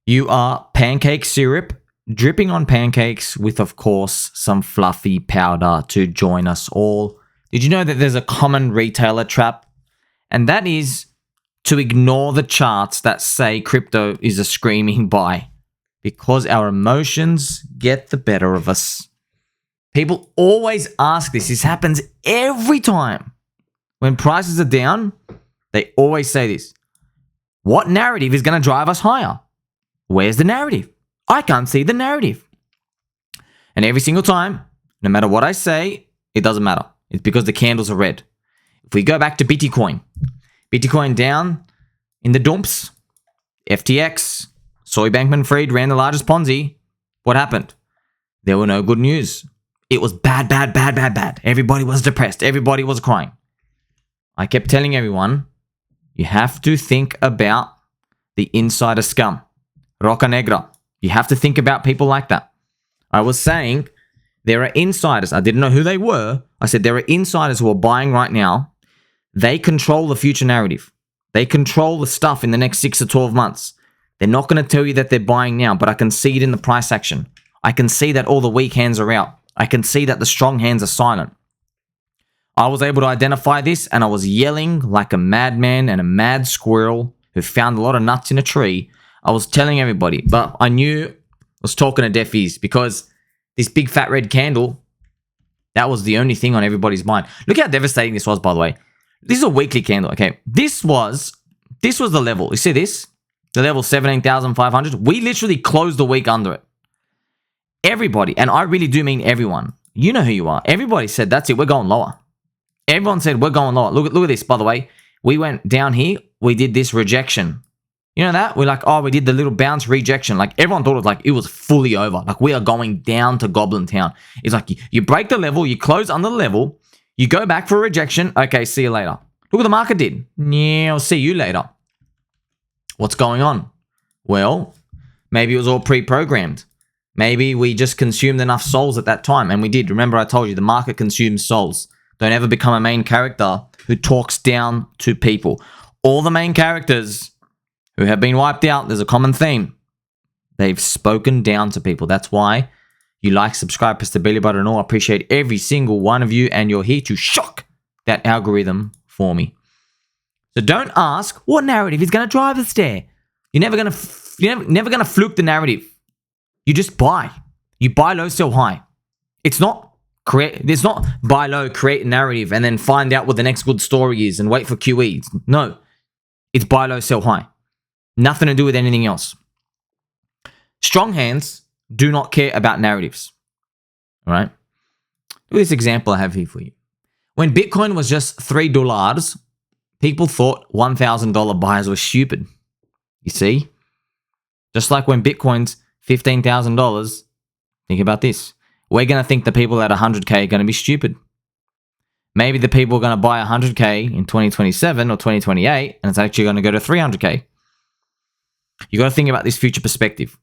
You are pancake syrup dripping on pancakes with, of course, some fluffy powder to join us all. Did you know that there's a common retailer trap? And that is to ignore the charts that say crypto is a screaming buy, because our emotions get the better of us. People always ask this. This happens every time. When prices are down, they always say this. What narrative is going to drive us higher? Where's the narrative? I can't see the narrative. And every single time, no matter what I say, it doesn't matter. It's because the candles are red. If we go back to Bitcoin down in the dumps, FTX, Soy Bankman-Fried ran the largest Ponzi. What happened? There were no good news. It was bad. Everybody was depressed. Everybody was crying. I kept telling everyone, you have to think about the insider scum. Roca Negra. You have to think about people like that. I was saying there are insiders. I didn't know who they were. I said there are insiders who are buying right now. They control the future narrative. They control the stuff in the next 6 to 12 months. They're not going to tell you that they're buying now, but I can see it in the price action. I can see that all the weak hands are out. I can see that the strong hands are silent. I was able to identify this, and I was yelling like a madman and a mad squirrel who found a lot of nuts in a tree. I was telling everybody, but I knew I was talking to deaf ears, because this big fat red candle, that was the only thing on everybody's mind. Look how devastating this was, by the way. This is a weekly candle, okay? This was the level. You see this? The level 17,500. We literally closed the week under it. Everybody, and I really do mean everyone. You know who you are. Everybody said, that's it, we're going lower. Everyone said, we're going lower. Look at this, by the way. We went down here. We did this rejection. You know that? We're like, oh, we did the little bounce rejection. Like, everyone thought it was fully over. Like, we are going down to Goblin Town. It's like, you break the level, you close under the level, you go back for a rejection. Okay, see you later. Look what the market did. Yeah, I'll see you later. What's going on? Well, maybe it was all pre-programmed. Maybe we just consumed enough souls at that time. And we did. Remember, I told you, the market consumes souls. Don't ever become a main character who talks down to people. All the main characters who have been wiped out, there's a common theme. They've spoken down to people. That's why you like, subscribe, press the belly button, and all. I appreciate every single one of you, and you're here to shock that algorithm for me. So don't ask what narrative is going to drive us there. You're never going to fluke the narrative. You just buy. You buy low, sell high. It's not buy low, create a narrative, and then find out what the next good story is and wait for QEs. No, it's buy low, sell high. Nothing to do with anything else. Strong hands do not care about narratives. All right? Look at this example I have here for you. When Bitcoin was just $3, people thought $1,000 buyers were stupid. You see? Just like when Bitcoin's $15,000, think about this. We're going to think the people at 100K are going to be stupid. Maybe the people are going to buy 100K in 2027 or 2028, and it's actually going to go to 300K. You got to think about this future perspective.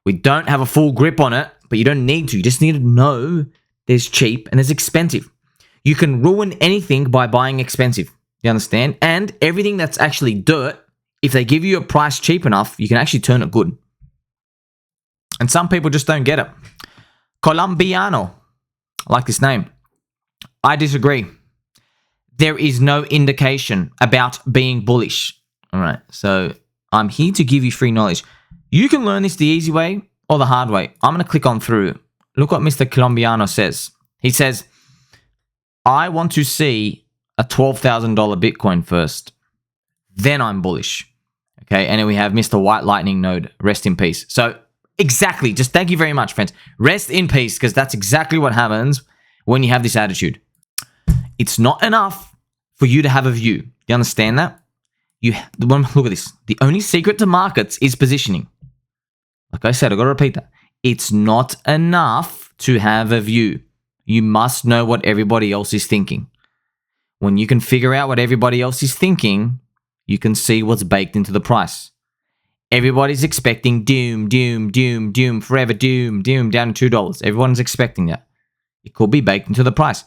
We don't have a full grip on it, but you don't need to. You just need to know there's cheap and there's expensive. You can ruin anything by buying expensive. You understand? And everything that's actually dirt, if they give you a price cheap enough, you can actually turn it good. And some people just don't get it. Colombiano. I like this name. I disagree. There is no indication about being bullish. All right, so I'm here to give you free knowledge. You can learn this the easy way or the hard way. I'm going to click on through. Look what Mr. Colombiano says. He says, I want to see a $12,000 Bitcoin first. Then I'm bullish. Okay, and then we have Mr. White Lightning Node. Rest in peace. So exactly, just thank you very much, friends. Rest in peace, because that's exactly what happens when you have this attitude. It's not enough for you to have a view. You understand that? Look at this. The only secret to markets is positioning. Like I said, I've got to repeat that. It's not enough to have a view. You must know what everybody else is thinking. When you can figure out what everybody else is thinking, you can see what's baked into the price. Everybody's expecting doom, forever doom, down to $2. Everyone's expecting that. It could be baked into the price.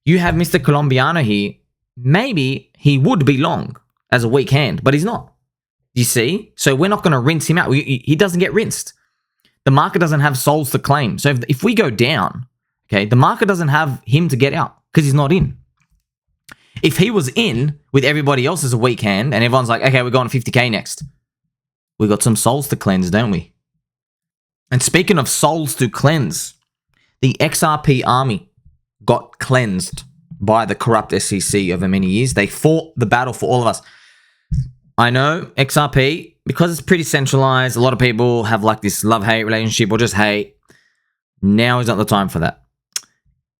You have Mr. Colombiano here. Maybe he would be long as a weak hand, but he's not. You see? So we're not going to rinse him out. He doesn't get rinsed. The market doesn't have souls to claim. So if we go down, okay, the market doesn't have him to get out because he's not in. If he was in with everybody else as a weak hand and everyone's like, okay, we're going to 50K next. We got some souls to cleanse, don't we? And speaking of souls to cleanse, the XRP Army got cleansed by the corrupt SEC over many years. They fought the battle for all of us. I know XRP, because it's pretty centralized, a lot of people have like this love-hate relationship or just hate. Now is not the time for that.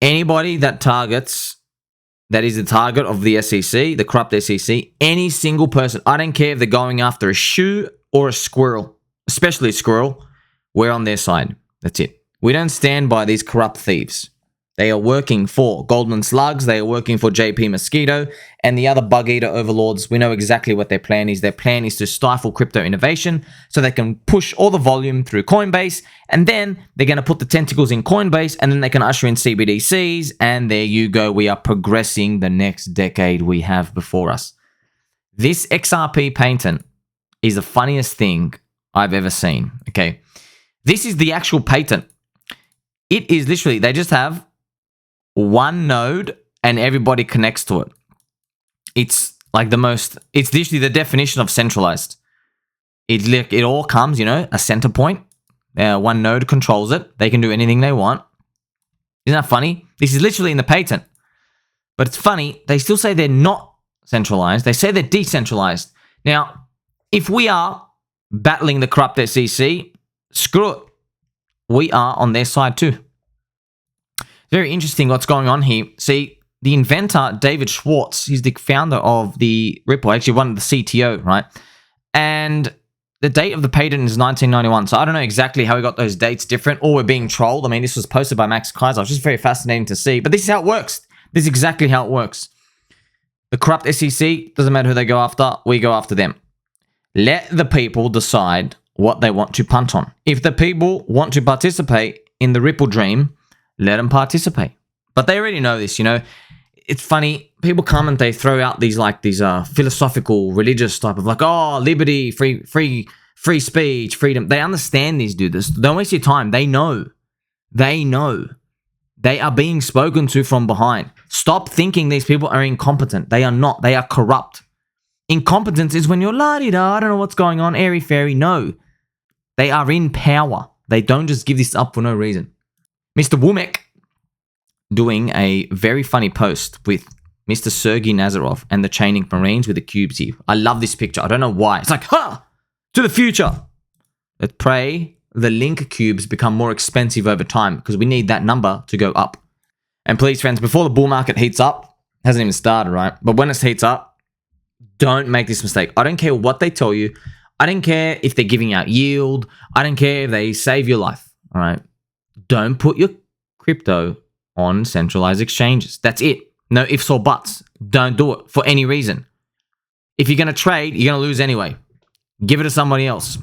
Anybody that is the target of the SEC, the corrupt SEC, any single person, I don't care if they're going after a shoe or a squirrel, especially a squirrel, we're on their side. That's it. We don't stand by these corrupt thieves. They are working for Goldman Slugs, they are working for JP Mosquito, and the other bug-eater overlords. We know exactly what their plan is. Their plan is to stifle crypto innovation so they can push all the volume through Coinbase, and then they're going to put the tentacles in Coinbase, and then they can usher in CBDCs, and there you go. We are progressing the next decade we have before us. This XRP patent is the funniest thing I've ever seen, okay? This is the actual patent. It is literally, they just have one node and everybody connects to it. It's like it's literally the definition of centralized. It all comes, a center point. One node controls it. They can do anything they want. Isn't that funny? This is literally in the patent. But it's funny, they still say they're not centralized. They say they're decentralized. Now, if we are battling the corrupt SEC, screw it. We are on their side too. Very interesting what's going on here. See, the inventor, David Schwartz, he's the founder of the Ripple, actually one of the CTO, right? And the date of the patent is 1991. So I don't know exactly how he got those dates different, or we're being trolled. I mean, this was posted by Max Kaiser. It's just very fascinating to see. But this is how it works. This is exactly how it works. The corrupt SEC, doesn't matter who they go after, we go after them. Let the people decide what they want to punt on. If the people want to participate in the Ripple dream, let them participate. But they already know this, It's funny. People come and they throw out these philosophical, religious type of liberty, free speech, freedom. They understand these dudes. Don't waste your time. They know. They know. They are being spoken to from behind. Stop thinking these people are incompetent. They are not. They are corrupt. Incompetence is when you're la-di-da, I don't know what's going on, airy-fairy. No. They are in power. They don't just give this up for no reason. Mr. Womack doing a very funny post with Mr. Sergey Nazarov and the Chaining Marines with the cubes here. I love this picture. I don't know why. It's like, to the future. Let's pray the link cubes become more expensive over time because we need that number to go up. And please, friends, before the bull market heats up, it hasn't even started, right? But when it heats up, don't make this mistake. I don't care what they tell you. I don't care if they're giving out yield. I don't care if they save your life, all right? Don't put your crypto on centralized exchanges. That's it. No ifs or buts. Don't do it for any reason. If you're going to trade, you're going to lose anyway. Give it to somebody else.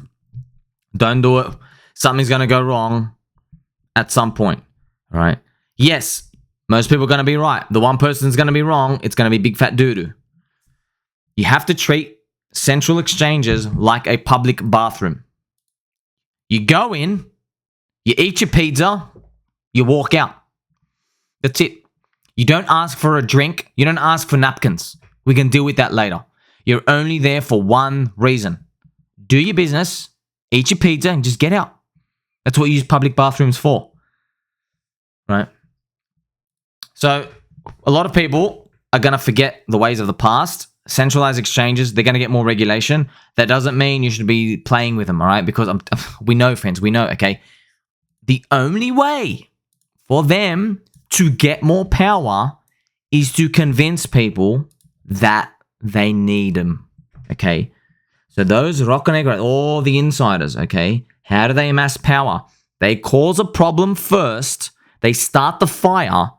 Don't do it. Something's going to go wrong at some point. All right. Yes, most people are going to be right. The one person's going to be wrong. It's going to be big fat doo-doo. You have to treat central exchanges like a public bathroom. You go in, you eat your pizza, you walk out. That's it. You don't ask for a drink. You don't ask for napkins. We can deal with that later. You're only there for one reason. Do your business, eat your pizza, and just get out. That's what you use public bathrooms for. Right? So, a lot of people are going to forget the ways of the past. Centralized exchanges, they're going to get more regulation. That doesn't mean you should be playing with them, all right? Because we know, friends, we know, okay? The only way for them to get more power is to convince people that they need them, okay? So those Rocca Negra, all the insiders, okay? How do they amass power? They cause a problem first. They start the fire.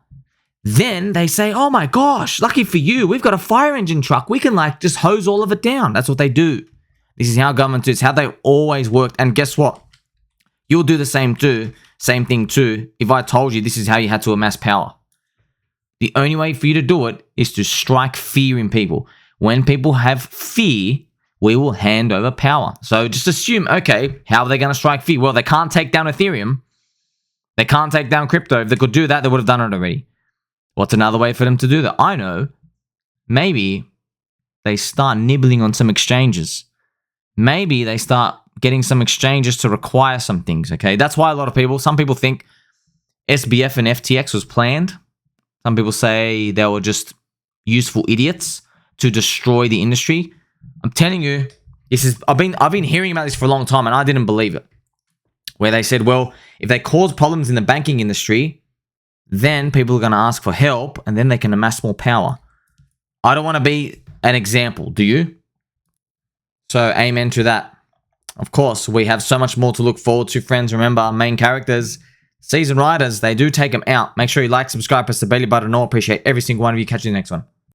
Then they say, oh my gosh, lucky for you, we've got a fire engine truck. We can just hose all of it down. That's what they do. This is how governments do. It's how they always worked. And guess what? You'll do the same thing too, if I told you this is how you had to amass power. The only way for you to do it is to strike fear in people. When people have fear, we will hand over power. So just assume, okay, how are they going to strike fear? Well, they can't take down Ethereum. They can't take down crypto. If they could do that, they would have done it already. What's another way for them to do that? I know. Maybe they start nibbling on some exchanges. Maybe they start getting some exchanges to require some things, okay? That's why some people think SBF and FTX was planned. Some people say they were just useful idiots to destroy the industry. I'm telling you, I've been hearing about this for a long time and I didn't believe it. Where they said, well, if they cause problems in the banking industry, then people are going to ask for help and then they can amass more power. I don't want to be an example, do you? So amen to that. Of course, we have so much more to look forward to, friends. Remember, our main characters, seasoned riders, they do take them out. Make sure you like, subscribe, press the belly button, and all. Appreciate every single one of you. Catch you in the next one.